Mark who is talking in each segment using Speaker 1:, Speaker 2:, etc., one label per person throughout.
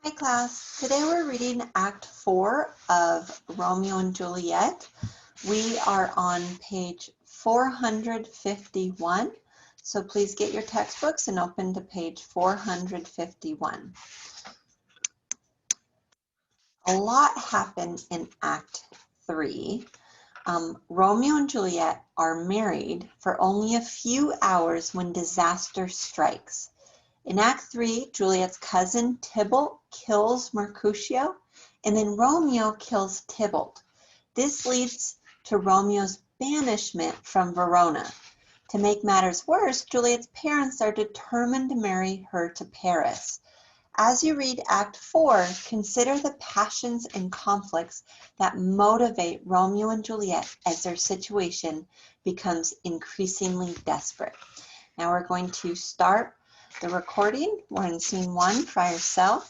Speaker 1: Hi class, today we're reading Act 4 of Romeo and Juliet. We are on page 451, so please get your textbooks and open to page 451. A lot happened in Act 3. Romeo and Juliet are married for only a few hours when disaster strikes. In Act 3, Juliet's cousin Tybalt kills Mercutio, and then Romeo kills Tybalt. This leads to Romeo's banishment from Verona. To make matters worse, Juliet's parents are determined to marry her to Paris. As you read Act 4, consider the passions and conflicts that motivate Romeo and Juliet as their situation becomes increasingly desperate. Now we're going to start the recording. We're in scene 1, Friar Cell.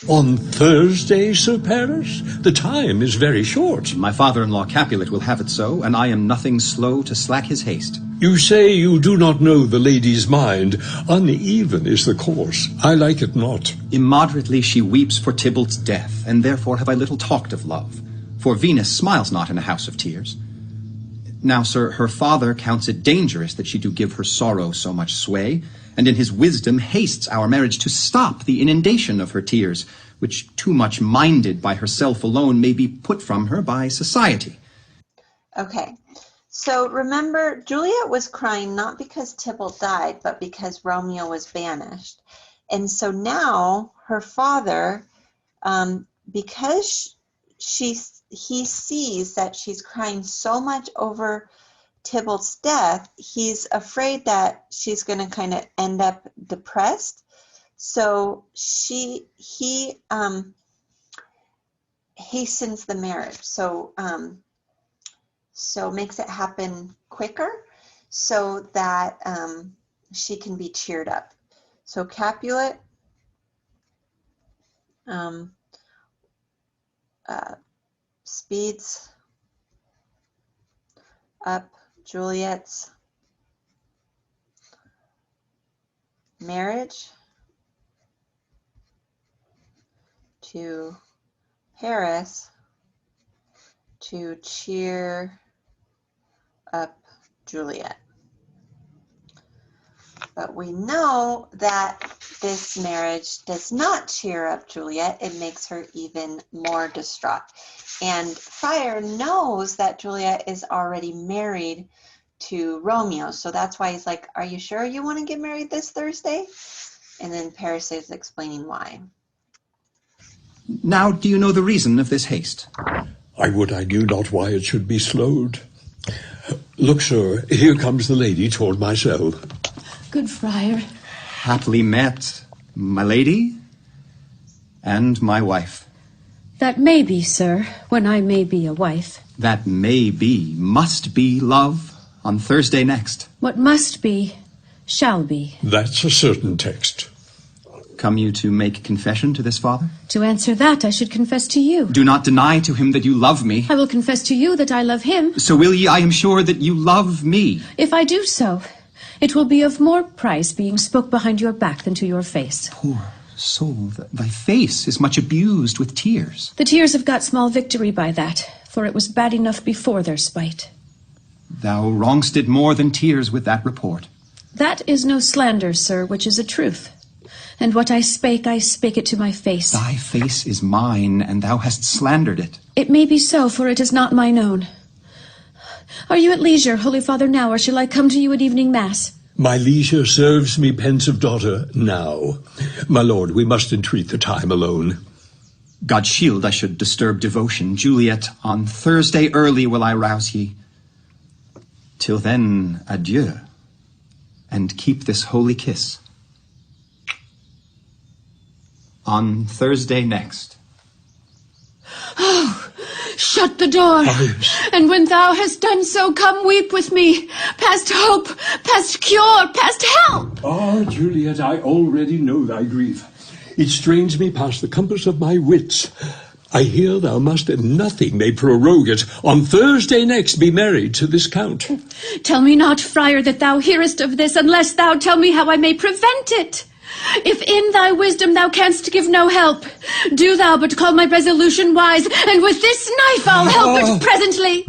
Speaker 2: On Thursday, Sir Paris? The time is very short.
Speaker 3: My father-in-law Capulet will have it so, and I am nothing slow to slack his haste.
Speaker 2: You say you do not know the lady's mind. Uneven is the course. I like it not.
Speaker 3: Immoderately she weeps for Tybalt's death, and therefore have I little talked of love. For Venus smiles not in a house of tears. Now, sir, her father counts it dangerous that she do give her sorrow so much sway, and in his wisdom hastes our marriage to stop the inundation of her tears, which too much minded by herself alone may be put from her by society.
Speaker 1: Okay, so remember, Juliet was crying not because Tybalt died, but because Romeo was banished. And so now her father, because he sees that she's crying so much over Tybalt's death, he's afraid that she's going to kind of end up depressed. So he hastens the marriage. So makes it happen quicker so that she can be cheered up. So Capulet speeds up Juliet's marriage to Paris to cheer up Juliet. But we know that this marriage does not cheer up Juliet. It makes her even more distraught. And Friar knows that Juliet is already married to Romeo. So that's why he's like, are you sure you want to get married this Thursday? And then Paris is explaining why.
Speaker 3: Now, do you know the reason of this haste?
Speaker 2: I would I knew not why it should be slowed. Look, sir, here comes the lady toward my cell.
Speaker 4: Good friar.
Speaker 3: Happily met, my lady and my wife.
Speaker 4: That may be, sir, when I may be a wife.
Speaker 3: That may be, must be, love, on Thursday next.
Speaker 4: What must be, shall be.
Speaker 2: That's a certain text.
Speaker 3: Come you to make confession to this father?
Speaker 4: To answer that, I should confess to you.
Speaker 3: Do not deny to him that you love me.
Speaker 4: I will confess to you that I love him.
Speaker 3: So will ye, I am sure, that you love me.
Speaker 4: If I do so, it will be of more price being spoke behind your back than to your face.
Speaker 3: Poor soul, thy face is much abused with tears.
Speaker 4: The tears have got small victory by that, for it was bad enough before their spite.
Speaker 3: Thou wrongst it more than tears with that report.
Speaker 4: That is no slander, sir, which is a truth. And what I spake it to my face.
Speaker 3: Thy face is mine, and thou hast slandered it.
Speaker 4: It may be so, for it is not mine own. Are you at leisure, Holy Father, now, or shall I come to you at evening mass?
Speaker 2: My leisure serves me, pensive daughter, now. My lord, we must entreat the time alone.
Speaker 3: God shield I should disturb devotion. Juliet, on Thursday early will I rouse ye. Till then, adieu, and keep this holy kiss. On Thursday next.
Speaker 4: Oh, shut the door. And when thou hast done so, come weep with me. Past hope, past cure, past help.
Speaker 2: Ah, Juliet, I already know thy grief. It strains me past the compass of my wits. I hear thou must, and nothing may prorogue it, on Thursday next be married to this count.
Speaker 4: Tell me not, friar, that thou hearest of this, unless thou tell me how I may prevent it. If in thy wisdom thou canst give no help, do thou but call my resolution wise, and with this knife I'll help it presently.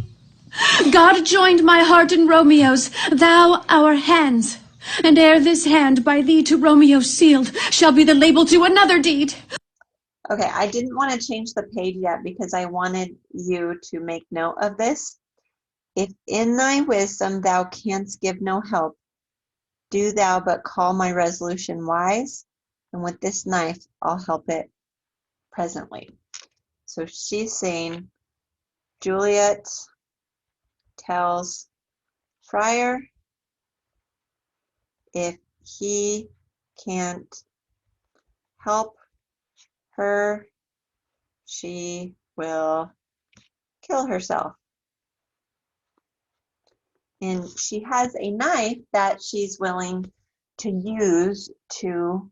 Speaker 4: God joined my heart and Romeo's, thou our hands. And ere this hand by thee to Romeo sealed shall be the label to another deed.
Speaker 1: Okay, I didn't want to change the page yet because I wanted you to make note of this. If in thy wisdom thou canst give no help, do thou but call my resolution wise, and with this knife I'll help it presently. So she's saying, Juliet tells Friar if he can't help her, she will kill herself. And she has a knife that she's willing to use to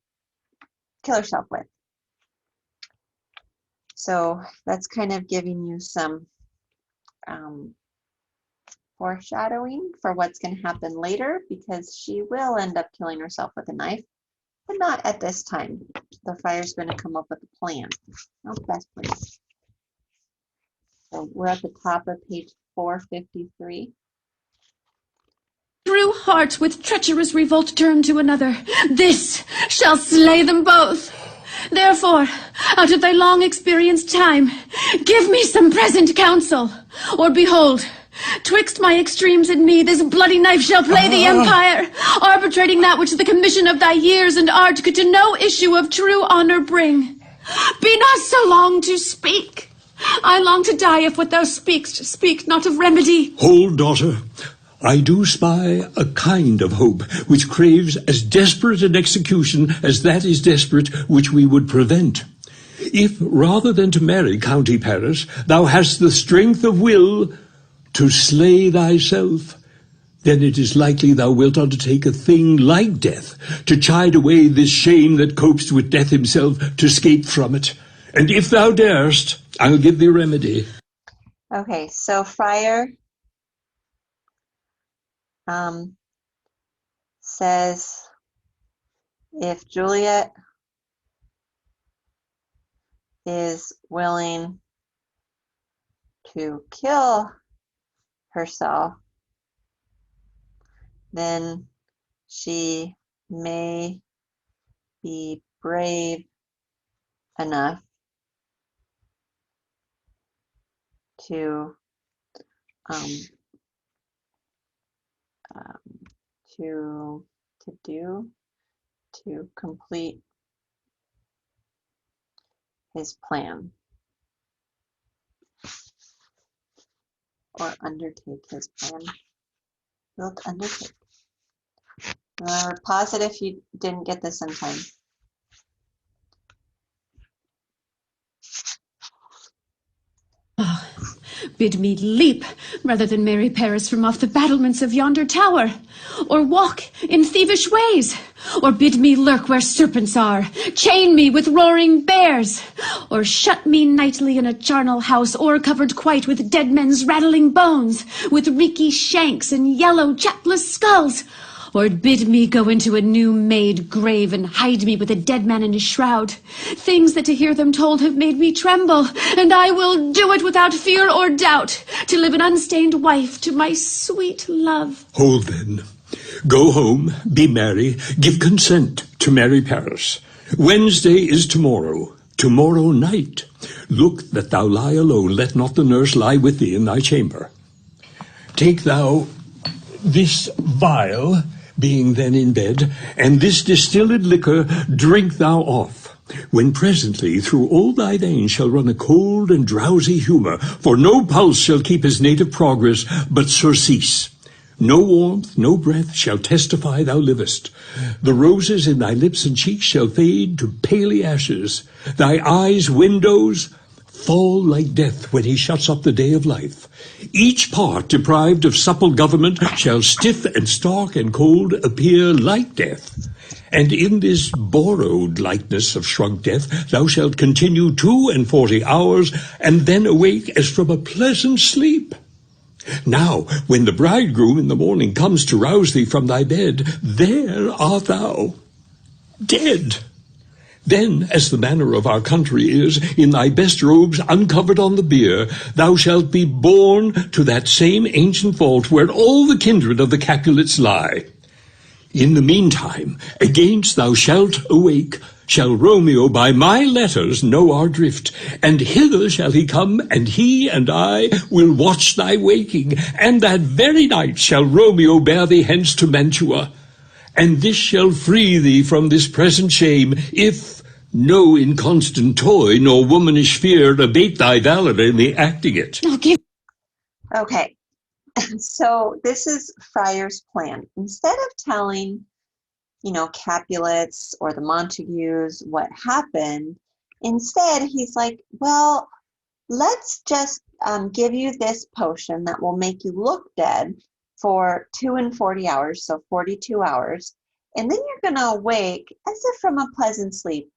Speaker 1: kill herself with. So that's kind of giving you some foreshadowing for what's going to happen later, because she will end up killing herself with a knife, but not at this time. The friar's going to come up with a plan. Oh, best plan. So we're at the top of page 453.
Speaker 4: True heart with treacherous revolt turn to another. This shall slay them both. Therefore, out of thy long experienced time, give me some present counsel. Or behold, twixt my extremes and me, this bloody knife shall play the empire, arbitrating that which the commission of thy years and art could to no issue of true honor bring. Be not so long to speak. I long to die if what thou speakst speak not of remedy.
Speaker 2: Hold, daughter. I do spy a kind of hope which craves as desperate an execution as that is desperate which we would prevent. If, rather than to marry County Paris, thou hast the strength of will to slay thyself, then it is likely thou wilt undertake a thing like death, to chide away this shame that copes with death himself, to escape from it. And if thou darest, I'll give thee remedy.
Speaker 1: Okay, so Friar says if Juliet is willing to kill herself, then she may be brave enough to complete his plan or undertake his plan. Will undertake. Pause it if you didn't get this in time.
Speaker 4: Bid me leap rather than marry Paris from off the battlements of yonder tower, or walk in thievish ways, or bid me lurk where serpents are, chain me with roaring bears, or shut me nightly in a charnel house o'ercovered quite with dead men's rattling bones, with reeky shanks and yellow chapless skulls, or bid me go into a new-made grave and hide me with a dead man in his shroud. Things that to hear them told have made me tremble, and I will do it without fear or doubt, to live an unstained wife to my sweet love.
Speaker 2: Hold then. Go home, be merry, give consent to marry Paris. Wednesday is tomorrow, tomorrow night. Look that thou lie alone, let not the nurse lie with thee in thy chamber. Take thou this vial, being then in bed, and this distilled liquor drink thou off, when presently through all thy veins shall run a cold and drowsy humour, for no pulse shall keep his native progress, but surcease. No warmth, no breath shall testify thou livest. The roses in thy lips and cheeks shall fade to paly ashes. Thy eyes' windows fall like death when he shuts up the day of life. Each part deprived of supple government shall stiff and stark and cold appear like death. And in this borrowed likeness of shrunk death thou shalt continue 42 hours, and then awake as from a pleasant sleep. Now, when the bridegroom in the morning comes to rouse thee from thy bed, there art thou. dead. Then, as the manner of our country is, in thy best robes uncovered on the bier, thou shalt be borne to that same ancient vault where all the kindred of the Capulets lie. In the meantime, against thou shalt awake, shall Romeo by my letters know our drift, and hither shall he come, and he and I will watch thy waking, and that very night shall Romeo bear thee hence to Mantua. And this shall free thee from this present shame, if no inconstant toy nor womanish fear abate thy valor in the acting it.
Speaker 1: Okay, so this is Friar's plan. Instead of telling, Capulets or the Montagues what happened, instead he's like, well, let's just give you this potion that will make you look dead for 2 and 40 hours, so 42 hours, and then you're going to awake as if from a pleasant sleep,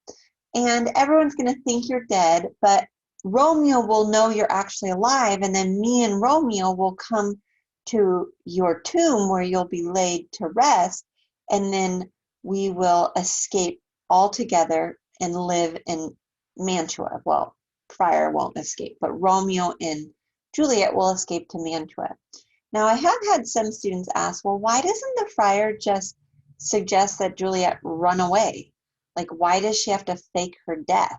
Speaker 1: and everyone's going to think you're dead, but Romeo will know you're actually alive, and then me and Romeo will come to your tomb where you'll be laid to rest, and then we will escape all together and live in Mantua. Well, Friar won't escape, but Romeo and Juliet will escape to Mantua. Now, I have had some students ask, well, why doesn't the friar just suggest that Juliet run away? Like, why does she have to fake her death?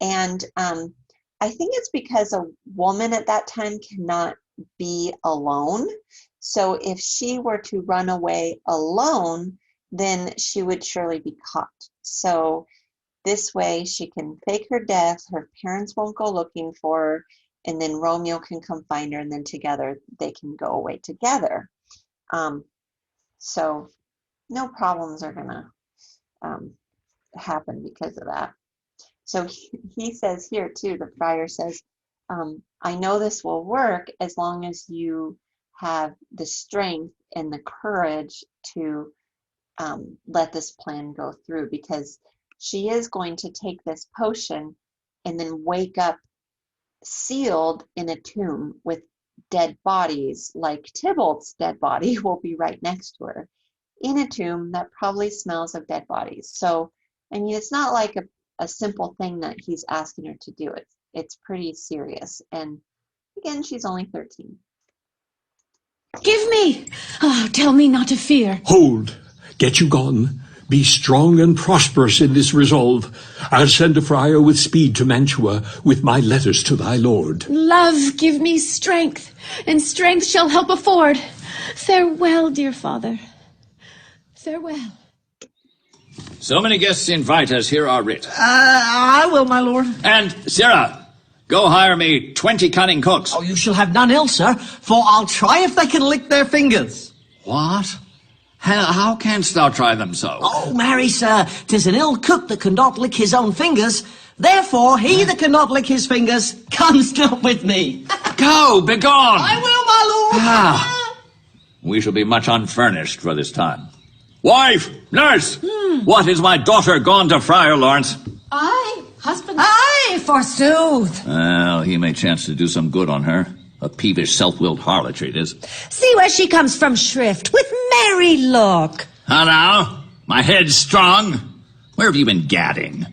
Speaker 1: And I think it's because a woman at that time cannot be alone. So if she were to run away alone, then she would surely be caught. So this way she can fake her death, her parents won't go looking for her, and then Romeo can come find her, and then together they can go away together. So no problems are gonna happen because of that. So he says here too, the friar says, I know this will work as long as you have the strength and the courage to let this plan go through, because she is going to take this potion and then wake up sealed in a tomb with dead bodies, like Tybalt's dead body will be right next to her in a tomb that probably smells of dead bodies. So, I mean, it's not like a simple thing that he's asking her to do. It's pretty serious. And again, she's only 13.
Speaker 4: Give me! Oh, tell me not to fear.
Speaker 2: Hold, get you gone. Be strong and prosperous in this resolve. I'll send a friar with speed to Mantua with my letters to thy lord.
Speaker 4: Love, give me strength, and strength shall help afford. Farewell, dear father. Farewell.
Speaker 5: So many guests invite us, here are writ.
Speaker 6: I will, my lord.
Speaker 5: And, Sirrah, go hire me 20 cunning cooks.
Speaker 6: Oh, you shall have none else, sir, for I'll try if they can lick their fingers.
Speaker 5: What? How canst thou try them so?
Speaker 6: Oh, marry, sir, 'tis an ill cook that cannot lick his own fingers. Therefore, he that cannot lick his fingers comes not with me.
Speaker 5: Go, begone!
Speaker 6: I will, my lord.
Speaker 5: Ah, we shall be much unfurnished for this time. Wife, nurse, what is my daughter gone to Friar Lawrence?
Speaker 7: Aye, husband.
Speaker 8: Aye, forsooth.
Speaker 5: Well, he may chance to do some good on her. A peevish, self-willed harlot she is.
Speaker 8: See where she comes from shrift, with merry look.
Speaker 5: How now? My head's strong. Where have you been gadding?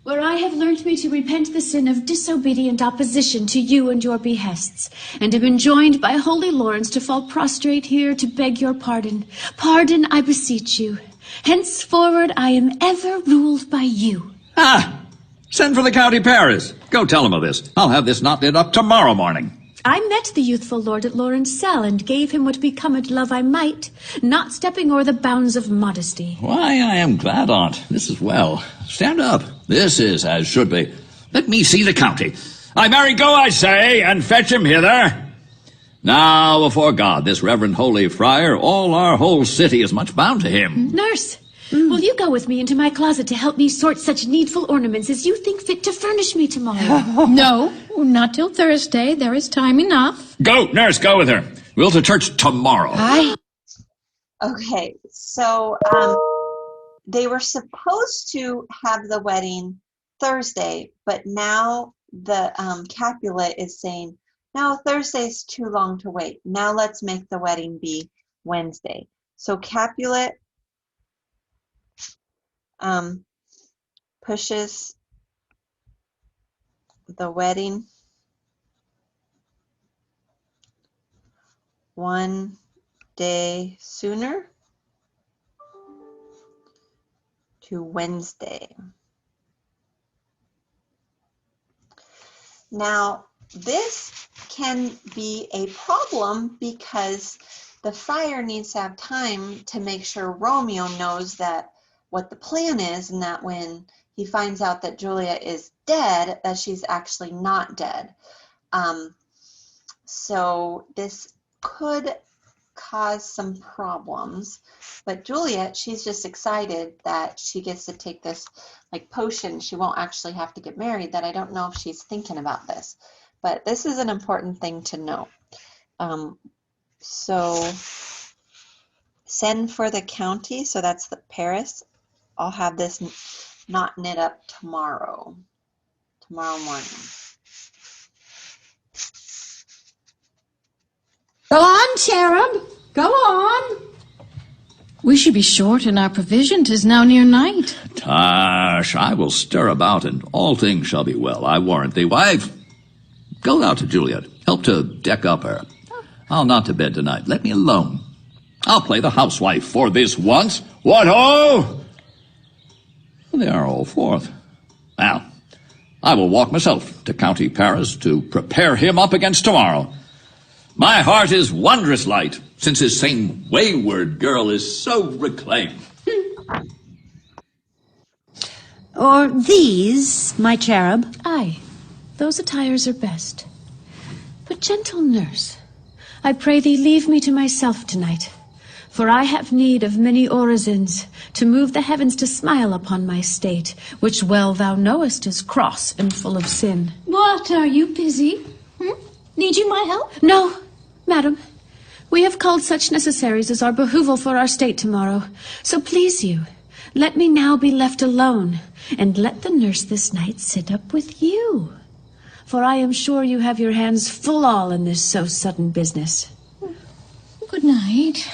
Speaker 4: Where I have learnt me to repent the sin of disobedient opposition to you and your behests, and am enjoined by holy Lawrence to fall prostrate here to beg your pardon. Pardon, I beseech you. Henceforward I am ever ruled by you.
Speaker 5: Ah, send for the county Paris. Go tell him of this. I'll have this knot knit up tomorrow morning.
Speaker 4: I met the youthful lord at Lawrence' cell, and gave him what becometh love I might, not stepping o'er the bounds of modesty.
Speaker 5: Why, I am glad on't. This is well. Stand up. This is as should be. Let me see the county. I marry go, I say, and fetch him hither. Now, before God, this reverend holy friar, all our whole city is much bound to him.
Speaker 4: Nurse, will you go with me into my closet to help me sort such needful ornaments as you think fit to furnish me tomorrow?
Speaker 7: No, not till Thursday. There is time enough.
Speaker 5: Go, nurse, go with her. We'll to church tomorrow.
Speaker 7: Aye.
Speaker 1: Okay, so they were supposed to have the wedding Thursday, but now the Capulet is saying, no, Thursday's too long to wait. Now let's make the wedding be Wednesday. So Capulet pushes the wedding one day sooner to Wednesday. Now, this can be a problem because the friar needs to have time to make sure Romeo knows that what the plan is, and that when he finds out that Juliet is dead, that she's actually not dead. So this could cause some problems, but Juliet, she's just excited that she gets to take this like potion. She won't actually have to get married. That I don't know if she's thinking about this, but this is an important thing to know. So send for the county, so that's the Paris. I'll have this knot knit up tomorrow morning.
Speaker 7: Go on, cherub. Go on. We should be short in our provision. 'Tis now near night.
Speaker 5: Tush, I will stir about, and all things shall be well, I warrant thee. Wife, go thou to Juliet. Help to deck up her. I'll not to bed tonight. Let me alone. I'll play the housewife for this once. What ho! They are all forth. Now, I will walk myself to County Paris to prepare him up against tomorrow. My heart is wondrous light, since his same wayward girl is so reclaimed.
Speaker 8: Or these, my cherub.
Speaker 4: Aye, those attires are best. But gentle nurse, I pray thee leave me to myself tonight, for I have need of many orisons to move the heavens to smile upon my state, which well thou knowest is cross and full of sin.
Speaker 7: What, are you busy? Need you my help?
Speaker 4: No, madam. We have called such necessaries as are behoovel for our state tomorrow. So please you, let me now be left alone, and let the nurse this night sit up with you. For I am sure you have your hands full all in this so sudden business.
Speaker 7: Good night.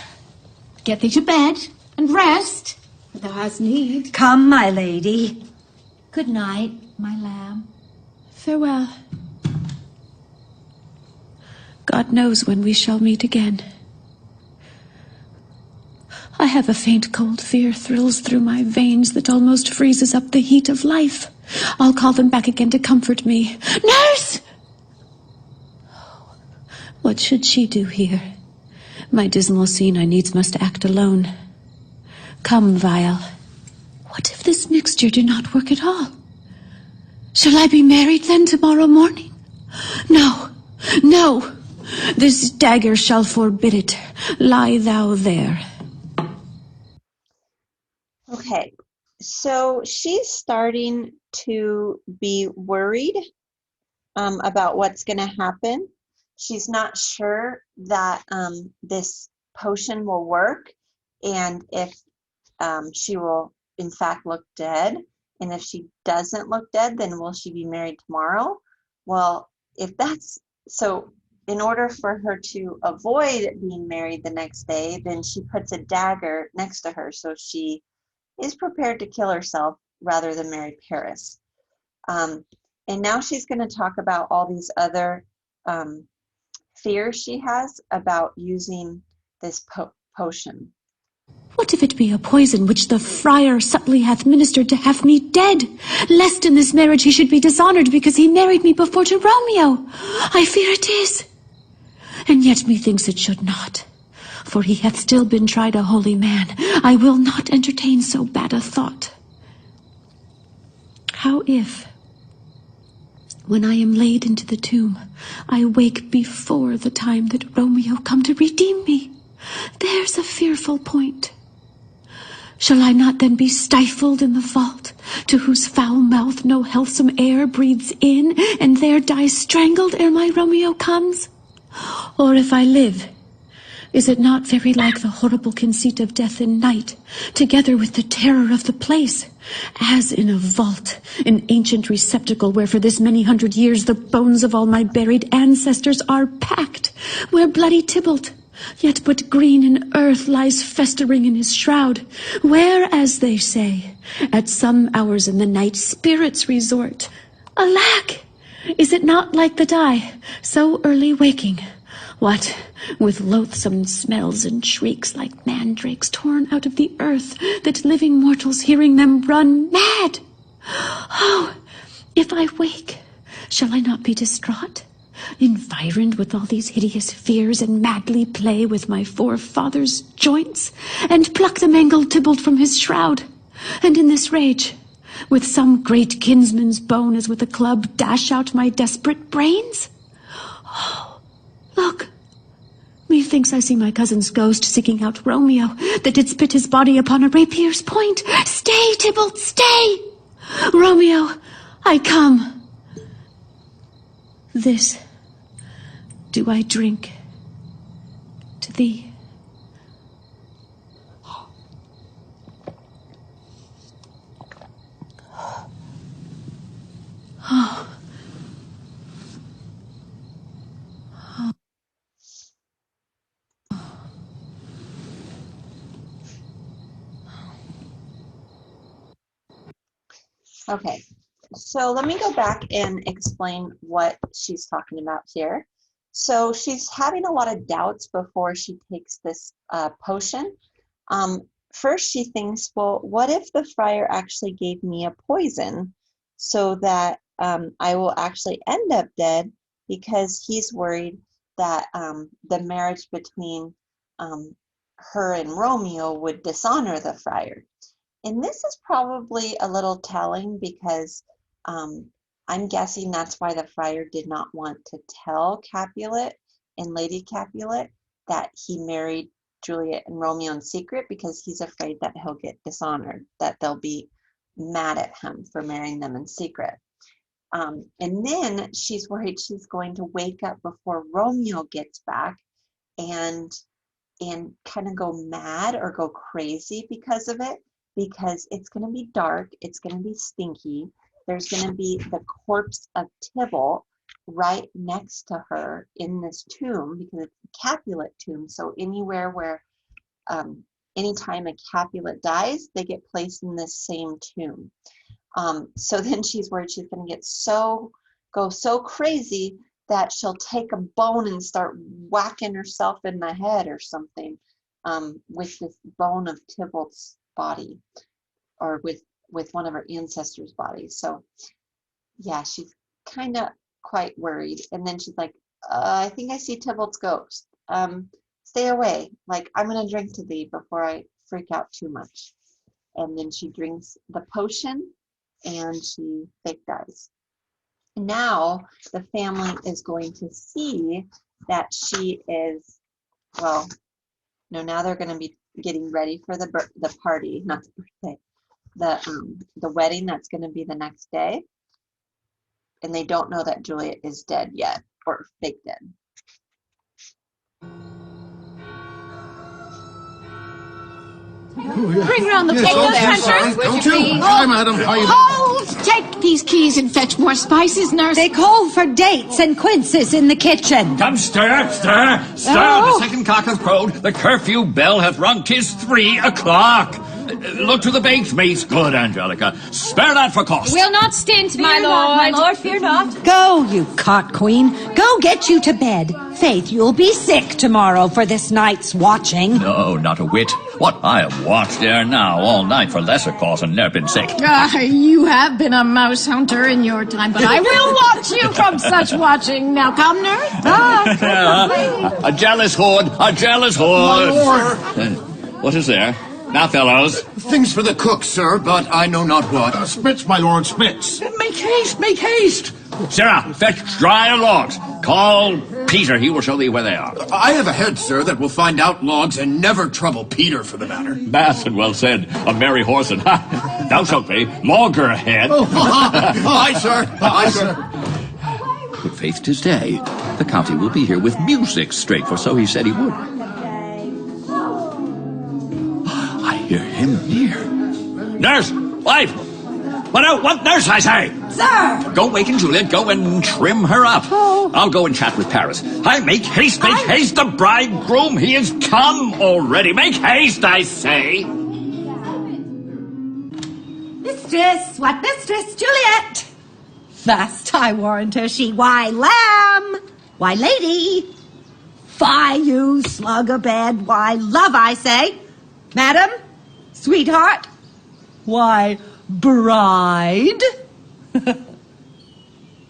Speaker 7: Get thee to bed and rest, if thou hast need.
Speaker 8: Come, my lady. Good night, my lamb.
Speaker 4: Farewell. God knows when we shall meet again. I have a faint cold fear thrills through my veins that almost freezes up the heat of life. I'll call them back again to comfort me. Nurse! What should she do here? My dismal scene I needs must act alone. Come, Vial. What if this mixture do not work at all? Shall I be married then tomorrow morning? No, no. This dagger shall forbid it. Lie thou there.
Speaker 1: Okay, so she's starting to be worried about what's going to happen. She's not sure that this potion will work, and if she will in fact look dead. And if she doesn't look dead, then will she be married tomorrow? Well, if that's so, in order for her to avoid being married the next day, then she puts a dagger next to her, so she is prepared to kill herself rather than marry Paris. And now she's going to talk about all these other fears she has about using this potion.
Speaker 4: What if it be a poison which the friar subtly hath ministered to have me dead, lest in this marriage he should be dishonored because he married me before to Romeo? I fear it is. And yet methinks it should not, for he hath still been tried a holy man. I will not entertain so bad a thought. How if, when I am laid into the tomb, I wake before the time that Romeo come to redeem me? There's a fearful point. Shall I not then be stifled in the vault, to whose foul mouth no healthsome air breathes in, and there die strangled ere my Romeo comes? Or if I live, is it not very like the horrible conceit of death in night, together with the terror of the place, as in a vault, an ancient receptacle where for this many hundred years the bones of all my buried ancestors are packed, where bloody Tybalt, yet but green in earth lies festering in his shroud, where, as they say, at some hours in the night spirits resort. Alack! Is it not like that I, so early waking, what, with loathsome smells and shrieks like mandrakes torn out of the earth, that living mortals hearing them run mad? Oh, if I wake, shall I not be distraught, environed with all these hideous fears, and madly play with my forefathers' joints, and pluck the mangled Tybalt from his shroud, and in this rage, with some great kinsman's bone as with a club, dash out my desperate brains? Oh, look, methinks I see my cousin's ghost seeking out Romeo, that did spit his body upon a rapier's point. Stay, Tybalt, stay! Romeo, I come. This do I drink to thee. Oh.
Speaker 1: Okay, so let me go back and explain what she's talking about here. So she's having a lot of doubts before she takes this potion. First, she thinks, well, what if the friar actually gave me a poison so that I will actually end up dead, because he's worried that the marriage between her and Romeo would dishonor the friar. And this is probably a little telling, because I'm guessing that's why the friar did not want to tell Capulet and Lady Capulet that he married Juliet and Romeo in secret, because he's afraid that he'll get dishonored, that they'll be mad at him for marrying them in secret. And then she's worried she's going to wake up before Romeo gets back and kind of go mad or go crazy because of it, because it's going to be dark, it's going to be stinky, there's going to be the corpse of Tybalt right next to her in this tomb, because it's a Capulet tomb. So anywhere where, anytime a Capulet dies, they get placed in this same tomb. So then she's worried she's going to go so crazy that she'll take a bone and start whacking herself in the head or something, with this bone of Tybalt's body, or with one of her ancestors' bodies. So yeah, she's kind of quite worried. And then she's like, I think I see Tybalt's ghost. Stay away. Like, I'm going to drink to thee before I freak out too much. And then she drinks the potion and she fake dies. Now the family is going to see that she is, well, no, now they're going to be getting ready for the party, not the birthday, the wedding that's going to be the next day. And they don't know that Juliet is dead yet, or fake dead.
Speaker 7: Bring round the
Speaker 9: Yes,
Speaker 7: cake,
Speaker 9: yes,
Speaker 7: Hunter.
Speaker 9: don't you? Hi, madam. How you?
Speaker 7: Hold! Take these keys and fetch more spices, nurse.
Speaker 8: They call for dates and quinces in the kitchen.
Speaker 5: Come, stir, stir, stir.
Speaker 8: Oh.
Speaker 5: The second cock hath crowed. The curfew bell hath rung. 'Tis 3 o'clock. Look to the baked meats. Good, Angelica. Spare that for cost.
Speaker 7: Will not stint, my lord.
Speaker 8: Fear not. Go, you cock queen. Go get you to bed. Faith, you'll be sick tomorrow for this night's watching.
Speaker 5: No, not a whit. What, I have watched ere now all night for lesser cause and ne'er been sick.
Speaker 7: You have been a mouse hunter in your time, but I will watch you from such watching. Now come, nurse.
Speaker 5: A jealous hood, a jealous hood.
Speaker 9: My lord.
Speaker 5: What is there? Now, fellows.
Speaker 9: Things for the cook, sir, but I know not what. Spits, my lord, spits.
Speaker 6: Make haste, make haste.
Speaker 5: Sarah, fetch drier logs. Call Peter, he will show thee where they are.
Speaker 9: I have a head, sir, that will find out logs and never trouble Peter for the matter.
Speaker 5: Bath and well said, a merry horse and thou shalt be loggerhead.
Speaker 9: Aye, sir. Aye, sir.
Speaker 5: Good faith, 'tis day. The county will be here with music straight, for so he said he would. I hear him near. Nurse! Wife! What out? What nurse, I say?
Speaker 8: Sir!
Speaker 5: Go waken Juliet. Go and trim her up.
Speaker 8: Oh.
Speaker 5: I'll go and chat with Paris. I make haste, make haste. The bridegroom, he is come already. Make haste, I say.
Speaker 8: Mistress, what mistress? Juliet! Fast, I warrant her, she. Why, lamb! Why, lady! Fie, you slug a bed! Why, love, I say! Madam? Sweetheart? Why, bride?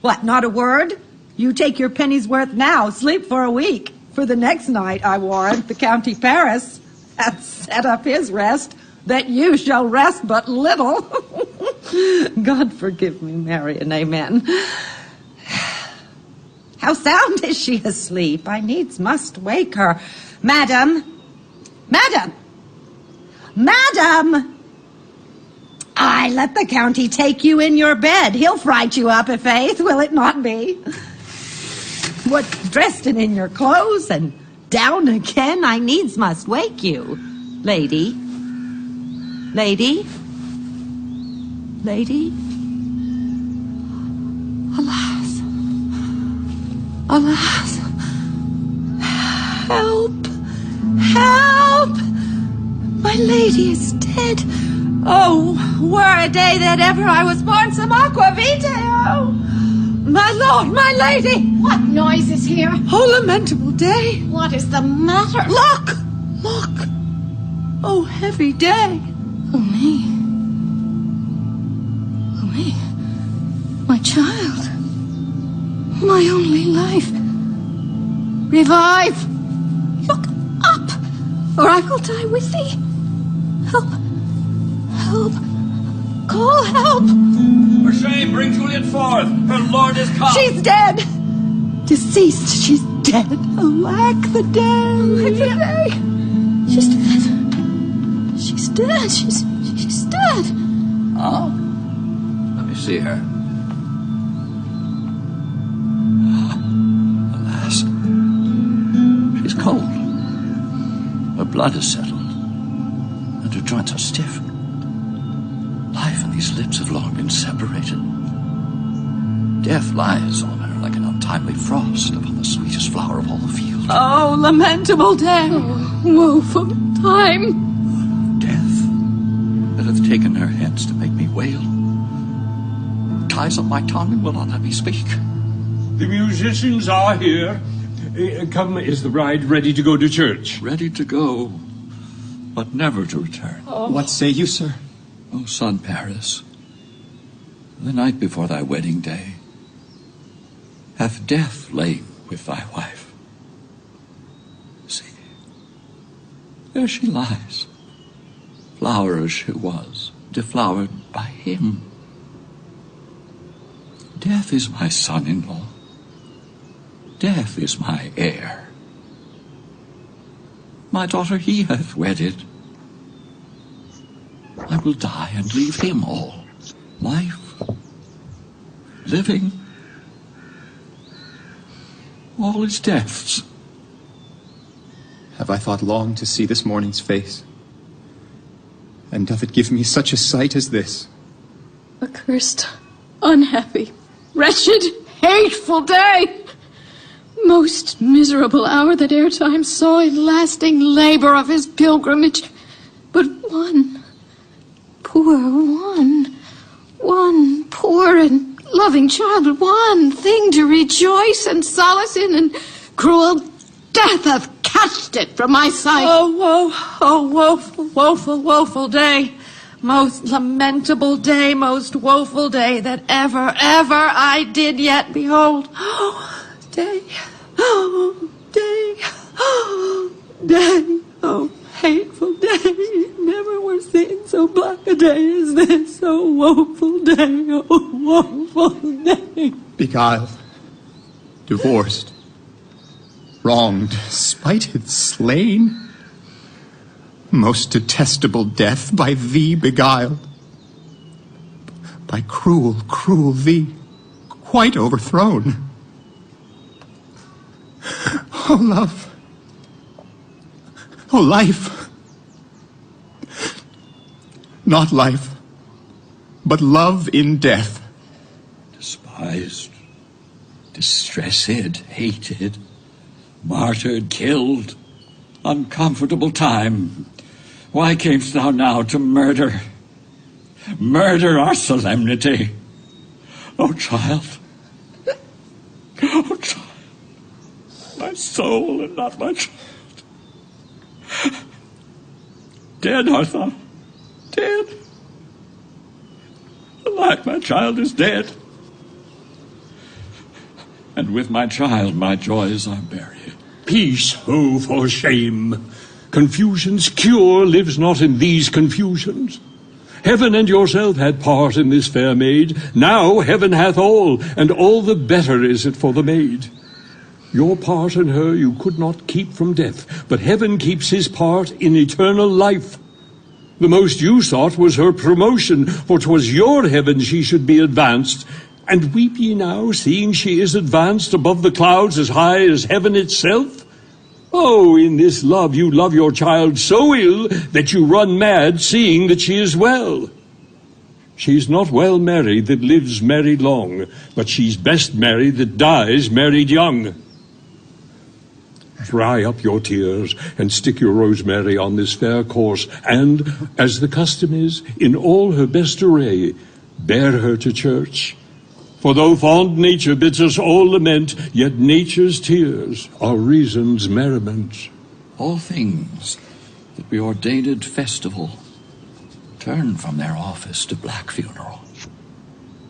Speaker 8: What, not a word? You take your penny's worth now, sleep for a week. For the next night, I warrant, the County Paris hath set up his rest, that you shall rest but little. God forgive me, Mary, and amen. How sound is she asleep? I needs must wake her. Madam! Madam! Madam! Aye, let the county take you in your bed. He'll fright you up, i'faith, will it not be? What, dressed in your clothes and down again? I needs must wake you. Lady? Lady? Lady? Alas. Alas. Help! Help! My lady is dead. Oh, were a day that ever I was born some aqua vitae. Oh, my lord, my lady.
Speaker 7: What noise is here?
Speaker 8: Oh, lamentable day.
Speaker 7: What is the matter?
Speaker 8: Look! Look! Oh, heavy day.
Speaker 7: Oh, me. Oh, me. My child. My only life. Revive. Look up, or I will die with thee. Help. Help. Call help.
Speaker 5: For shame, bring Juliet forth. Her lord is come.
Speaker 8: She's dead. Deceased. She's dead. Alack the day.
Speaker 7: Alack the day. She's dead. She's dead. She's dead.
Speaker 5: Oh? Let me see her. Alas. She's cold. Her blood is settled. And her joints are stiff. Life and these lips have long been separated. Death lies on her like an untimely frost upon the sweetest flower of all the field.
Speaker 8: Oh, lamentable day.
Speaker 7: Oh, woeful time.
Speaker 5: Death that hath taken her hence to make me wail ties up my tongue and will not let me speak.
Speaker 2: The musicians are here. Come, is the bride ready to go to church?
Speaker 5: Ready to go, but never to return.
Speaker 3: What say you, sir?
Speaker 5: O son Paris, the night before thy wedding day, hath death lain with thy wife. See, there she lies, flower as she was, deflowered by him. Death is my son-in-law. Death is my heir. My daughter he hath wedded. I will die and leave him all. Life, living, all is death's.
Speaker 3: Have I thought long to see this morning's face? And doth it give me such a sight as this?
Speaker 7: Accursed, unhappy, wretched, hateful day! Most miserable hour that e'er time saw in lasting labor of his pilgrimage. But one poor and loving child, one thing to rejoice and solace in, and cruel death hath catched it from my sight.
Speaker 8: Woeful day. Most lamentable day, most woeful day that ever I did yet behold. Oh, day, oh, hateful day. Never were seen so black a day as this. Oh, woeful day, oh, woeful day.
Speaker 3: Beguiled, divorced, wronged, spited, slain. Most detestable death, by thee beguiled. By cruel thee, quite overthrown. Oh, love. Oh, life. Not life,
Speaker 9: but love in death.
Speaker 5: Despised, distressed, hated, martyred, killed, uncomfortable time. Why camest thou now to murder? Murder our solemnity. O child, O child, my soul and not my child. Dead art thou, dead. Alack, my child is dead. And with my child my joys are buried.
Speaker 2: Peace, oh, for shame! Confusion's cure lives not in these confusions. Heaven and yourself had part in this fair maid. Now heaven hath all, and all the better is it for the maid. Your part in her you could not keep from death, but heaven keeps his part in eternal life. The most you sought was her promotion, for 'twas your heaven she should be advanced. And weep ye now, seeing she is advanced above the clouds as high as heaven itself? Oh, in this love you love your child so ill that you run mad, seeing that she is well. She's not well married that lives married long, but she's best married that dies married young. Dry up your tears and stick your rosemary on this fair corse, and, as the custom is, in all her best array, bear her to church. For though fond nature bids us all lament, yet nature's tears are reason's merriment.
Speaker 5: All things that be ordained festival turn from their office to black funeral.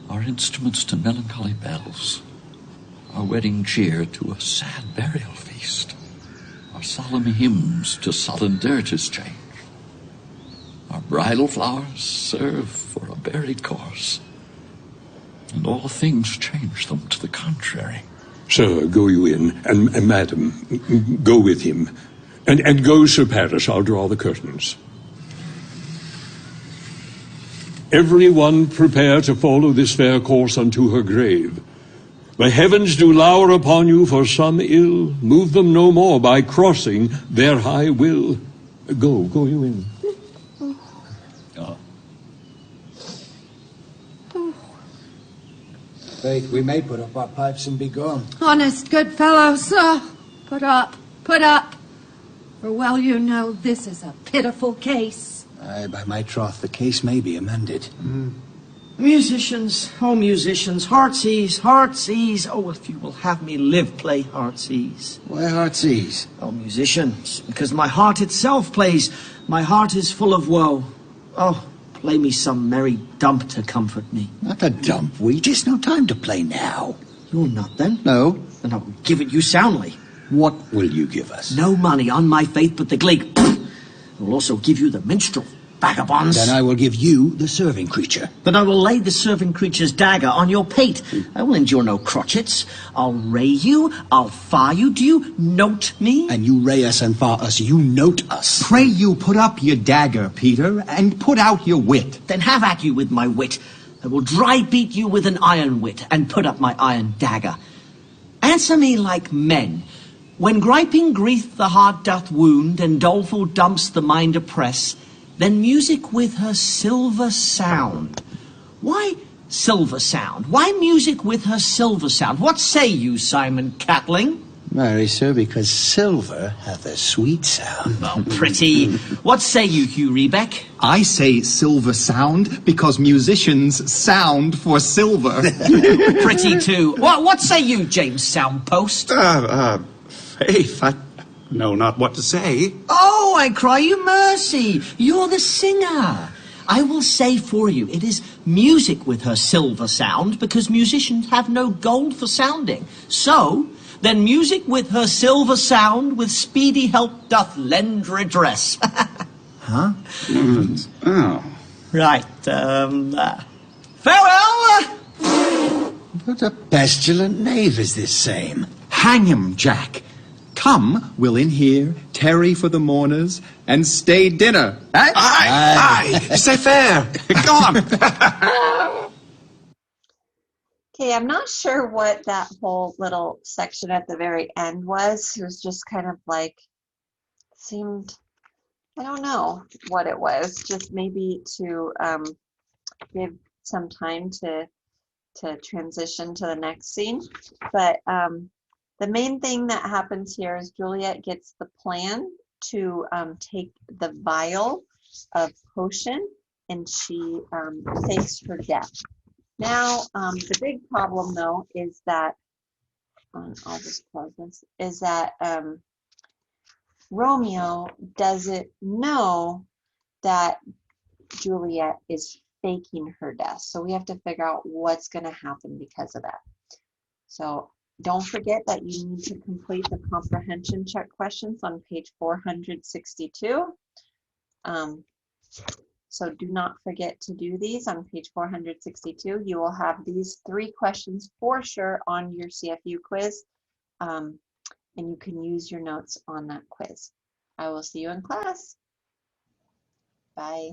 Speaker 5: Our instruments to melancholy bells, our wedding cheer to a sad burial feast, our solemn hymns to sullen dirges change. Our bridal flowers serve for a buried corse, and all things change them to the contrary.
Speaker 2: Sir, go you in, and madam, go with him. And go, Sir Paris, I'll draw the curtains. Every one prepare to follow this fair course unto her grave. The heavens do lower upon you for some ill. Move them no more by crossing their high will. Go you in.
Speaker 10: Faith, we may put up our pipes and be gone.
Speaker 8: Honest good fellows, put up. For well you know this is a pitiful case.
Speaker 10: Aye, by my troth, the case may be amended.
Speaker 6: Musicians, oh musicians, heartsease, heartsease. Oh, if you will have me live, play heartsease.
Speaker 10: Why heartsease?
Speaker 6: Oh, musicians, because my heart itself plays. My heart is full of woe. Oh, play me some merry dump to comfort me.
Speaker 10: Not a dump. We just no time to play now.
Speaker 6: You're not, then?
Speaker 10: No.
Speaker 6: Then I will give it you soundly.
Speaker 10: What will you give us?
Speaker 6: No money on my faith but the gleek. I will also give you the minstrel, vagabonds.
Speaker 10: Then I will give you the serving creature.
Speaker 6: Then I will lay the serving creature's dagger on your pate. I will endure no crotchets. I'll ray you, I'll fire you. Do you note me?
Speaker 10: And you ray us and fire us, you note us.
Speaker 3: Pray you put up your dagger, Peter, and put out your wit.
Speaker 6: Then have at you with my wit. I will dry beat you with an iron wit, and put up my iron dagger. Answer me like men. When griping grief the heart doth wound, and doleful dumps the mind oppress, then music with her silver sound. Why silver sound? Why music with her silver sound? What say you, Simon Catling?
Speaker 10: Marry, sir, because silver hath a sweet sound.
Speaker 6: Oh, pretty. What say you, Hugh Rebeck?
Speaker 3: I say silver sound because musicians sound for silver.
Speaker 6: Pretty, too. What say you, James Soundpost?
Speaker 9: Faith, I know not what to say.
Speaker 6: Oh, I cry you mercy. You're the singer. I will say for you, it is music with her silver sound, because musicians have no gold for sounding. So, then music with her silver sound, with speedy help doth lend redress.
Speaker 10: Huh?
Speaker 9: Oh.
Speaker 6: Right, farewell!
Speaker 10: What a pestilent knave is this same.
Speaker 3: Hang him, Jack. Come, we'll in here, tarry for the mourners, and stay dinner. Eh?
Speaker 9: Aye. C'est fair. Go on.
Speaker 1: Okay, I'm not sure what that whole little section at the very end was. It was just kind of like, seemed, I don't know what it was, just maybe to give some time to transition to the next scene. But the main thing that happens here is Juliet gets the plan to take the vial of potion, and she fakes her death. Now, the big problem though is that, I'll just close this, is that Romeo doesn't know that Juliet is faking her death. So we have to figure out what's going to happen because of that. So don't forget that you need to complete the comprehension check questions on page 462. So do not forget to do these on page 462. You will have these 3 questions for sure on your CFU quiz, and you can use your notes on that quiz. I will see you in class. Bye.